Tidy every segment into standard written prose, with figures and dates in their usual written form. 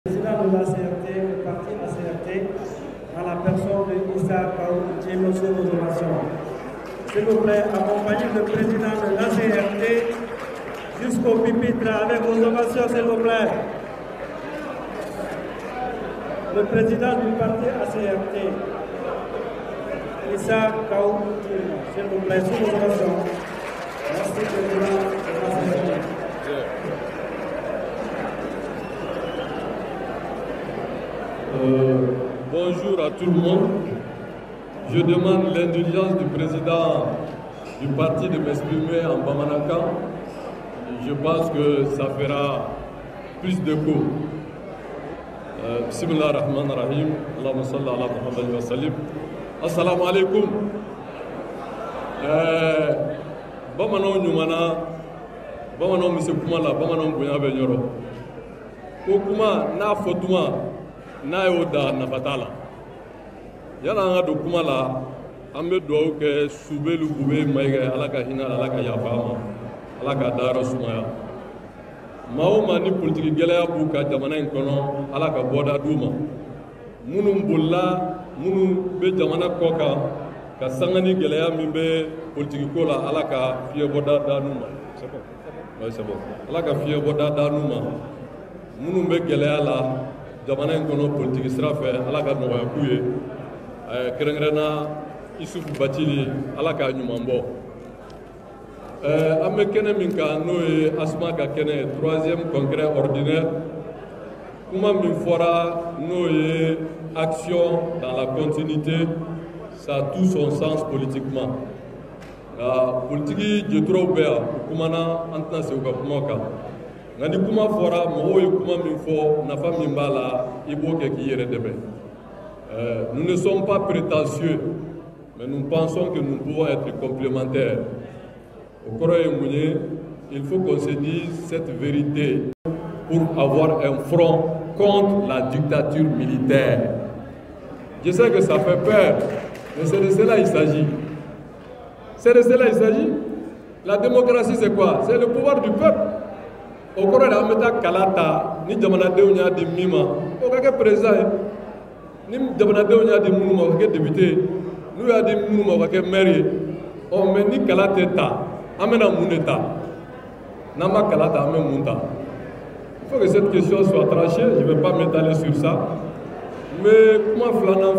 Président de la CRT, le parti ACRT, à la personne de Issa Kaou, qui est monsieur aux ovations. S'il vous plaît, accompagnez le président de la CRT jusqu'au pupitre avec vos ovations, s'il vous plaît. Le président du parti ACRT, Issa Kaou, s'il vous plaît, sous vos ovations. Merci, président de la CRT. Bonjour à tout le monde. Je demande l'indulgence du président du parti de m'exprimer en Bamanankan. Je pense que ça fera plus de coups. Bismillah ar-Rahman ar-Rahim. Allahumma salli ala Muhammad wa sallim. Assalamu alaikum. Bamanan nyumana, bamanan mise kumala, bamanan bunya be nyoro. Ko kuma na fotuma n'a y'o da nafata la yala an ka don kuma la an bɛ dugawu kɛ Subelu Bube Mayiga ala ka hinɛ ala ka yafa a ma ala ka dayɔrɔ sumaya maa o maa ni politiki gɛlɛya b'u ka jamana in kɔnɔ ala ka bɔda d'u ma minnu bolila minnu bɛ jamana kɔ kan ka sanga ni gɛlɛya min bɛ politiki ko la ala ka fiɲɛbɔda da n'u ma ala ka fiɲɛbɔda da n'u ma minnu bɛ gɛlɛya la jamana in kɔnɔ politiki sira fɛ ala ka nɔgɔya k'u ye kɛrɛnkɛrɛnna Isufu Batili ala k'a ɲuman bɔ an bɛ kɛnɛ min kan n'o ye Asuma ka kɛnɛ troisième congrès ordinaire kuma min fɔra n'o ye action dans la continuité ça a tout son sens politiquement nka politiki jɛturaw bɛ yan u kumana an tɛna se u ka kumaw kan nka ni kuma fɔra mɔgɔw ye kuma min fɔ nafa min b'a la i b'o kɛ k'i yɛrɛ dɛmɛ nous ne sommes pas prétentieux mais nous pensons que nous pouvons être complémentaires au kɔrɔ ye mun ye il faut qu'on se dise cette vérité pour avoir un front contre la dictature militaire. Je sais que ça fait peur mais c'est de cela il s'agit. C'est de cela il s'agit. La démocratie c'est quoi? C'est le pouvoir du peuple. O kɔrɔ de an bɛ taa kala ta ni jamanadenw y'a di min ma o ka kɛ président ye ni jamanadenw y'a di minnu ma o ka kɛ député ye n'u y'a di minnu ma o ka kɛ maire ye mais ni kala tɛ ta an bɛna mun de ta n'an ma kala ta an bɛ mun ta il faut que cette question soit tranchée je ne vais pas m'étaler sur ça mais kuma filanan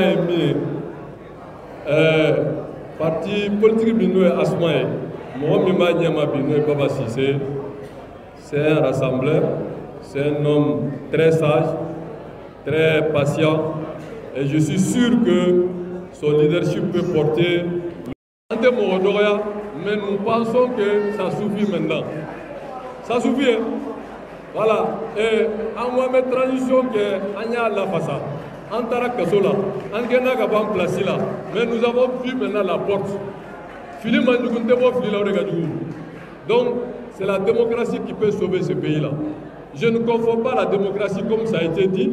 ye min ye parti politique bi n'o ye Asuma ye mɔgɔ min b'a ɲɛma bi n'o ye Baba Cissé c'est un rassembleur c'est un homme très sage très patient et je suis sûr que son leadership peut porter an tɛ mɔgɔ dɔgɔya mais nous pensons que ça suffit maintenant ça suffit hein? Voilà et an ko an bɛ transition kɛ an y'a lafasa an taara kaso la an kɛnɛ ka ban place la mais nous avons vu maintenant la porte fili man jugu n tɛ bɔ fili la o de ka jugu donc c'est la démocratie qui peut sauver ce pays là je ne confonds pas la démocratie comme ça a été dit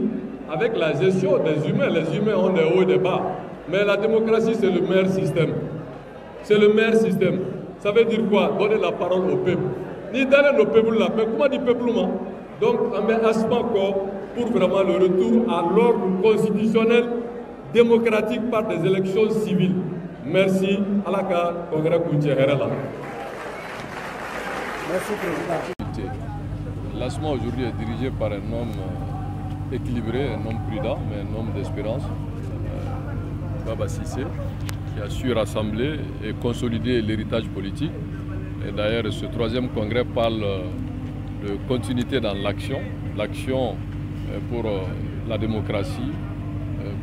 avec la gestion des humains. Les humains ont des hauts et des bas mais la démocratie c'est le meilleur système c'est le meilleur système. Ça veut dire quoi? Donner la parole au peuple ni dalen no peuple la mais comment dit peuple ma donc an bɛ Asuma kɔ pour vraiment le retour à l'ordre constitutionnel démocratique par des élections civiles. Merci. Allah ka congrès kuncɛ hɛrɛ la. Merci, président. L'Asuma aujourd'hui est dirigé par un homme équilibré, un homme prudent, mais un homme d'espérance, Baba Cissé, qui a su rassembler et consolider l'héritage politique. Et d'ailleurs, ce troisième congrès parle de continuité dans l'action, l'action pour la démocratie,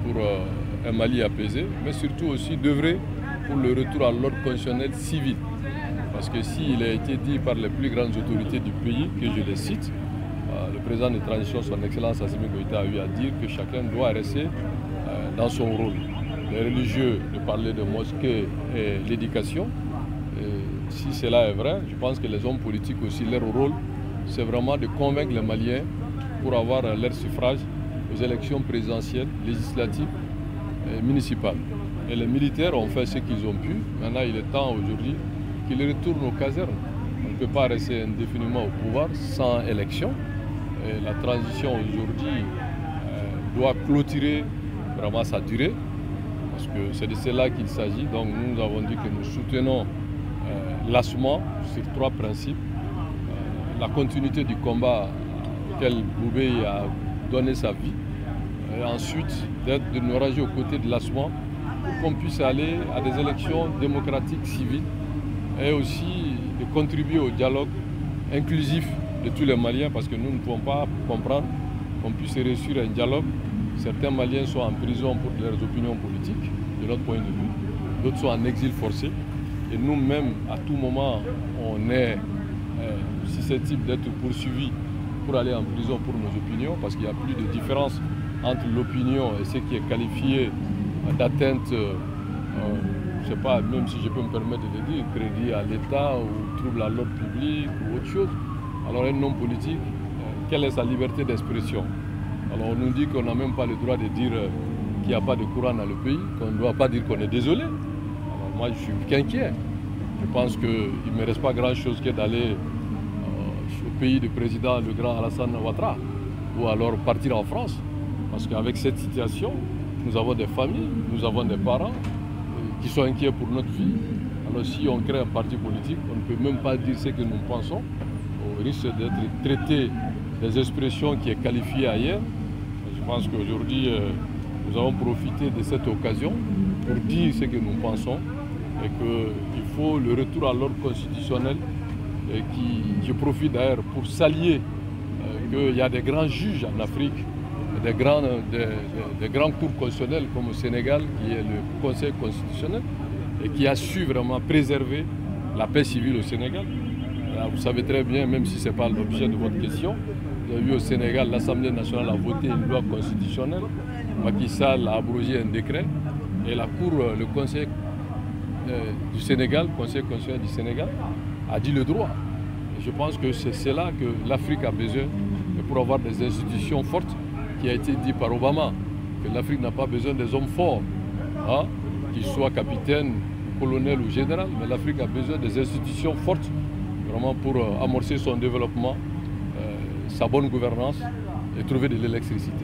pour un Mali apaisé, mais surtout aussi d'œuvrer pour le retour à l'ordre constitutionnel civil. Parce que s'il a été dit par les plus grandes autorités du pays, que je les cite, le président de transition, son Excellence Assimi Goïta, a eu à dire que chacun doit rester dans son rôle. Les religieux de parler de mosquée et l'éducation. Si cela est vrai, je pense que les hommes politiques aussi, leur rôle, c'est vraiment de convaincre les Maliens pour avoir leur suffrage aux élections présidentielles, législatives et municipales. Et les militaires ont fait ce qu'ils ont pu. Maintenant, il est temps aujourd'hui qu'ils retournent aux casernes. On ne peut pas rester indéfiniment au pouvoir sans élection. Et la transition aujourd'hui doit clôturer vraiment sa durée, parce que c'est de cela qu'il s'agit. Donc nous avons dit que nous soutenons lassement sur 3 principes. La continuité du combat auquel Boubé a donné sa vie. Et ensuite, de nous ranger aux côtés de lassement pour qu'on puisse aller à des élections démocratiques, civiles, et aussi de contribuer au dialogue inclusif de tous les Maliens, parce que nous ne pouvons pas comprendre qu'on puisse réussir un dialogue. Certains Maliens sont en prison pour leurs opinions politiques, de notre point de vue. D'autres sont en exil forcé. Et nous-mêmes, à tout moment, on est susceptible d'être poursuivis pour aller en prison pour nos opinions, parce qu'il n'y a plus de différence entre l'opinion et ce qui est qualifié d'atteinte, je ne sais pas, même si je peux me permettre de le dire, crédit à l'État ou trouble à l'ordre public ou autre chose. Alors un homme politique, quelle est sa liberté d'expression? Alors on nous dit qu'on n'a même pas le droit de dire qu'il n'y a pas de courant dans le pays, qu'on ne doit pas dire qu'on est désolé. Alors moi je suis qu'inquiet. Je pense qu'il ne me reste pas grand-chose que d'aller au pays du président, le grand Alassane Ouattara, ou alors partir en France. Parce qu'avec cette situation, nous avons des familles, nous avons des parents qui sont inquiets pour notre vie. Alors si on crée un parti politique, on ne peut même pas dire ce que nous pensons. On risque d'être traité des expressions qui est qualifiée ailleurs. Je pense qu'aujourd'hui, nous avons profité de cette occasion pour dire ce que nous pensons et qu'il faut le retour à l'ordre constitutionnel et je profite d'ailleurs pour saluer qu'il y a des grands juges en Afrique, des grands cours constitutionnels comme au Sénégal, qui est le Conseil constitutionnel, et qui a su vraiment préserver la paix civile au Sénégal. Alors, vous savez très bien, même si ce n'est pas l'objet de votre question, vous avez vu au Sénégal, l'Assemblée nationale a voté une loi constitutionnelle, Macky Sall a abrogé un décret, et la Cour, le Conseil du Sénégal, Conseil constitutionnel du Sénégal, a dit le droit. Et je pense que c'est cela que l'Afrique a besoin pour avoir des institutions fortes, qui a été dit par Obama, que l'Afrique n'a pas besoin des hommes forts, hein, qu'ils soient capitaines, colonels ou généraux, mais l'Afrique a besoin des institutions fortes, vraiment pour amorcer son développement, sa bonne gouvernance et trouver de l'électricité.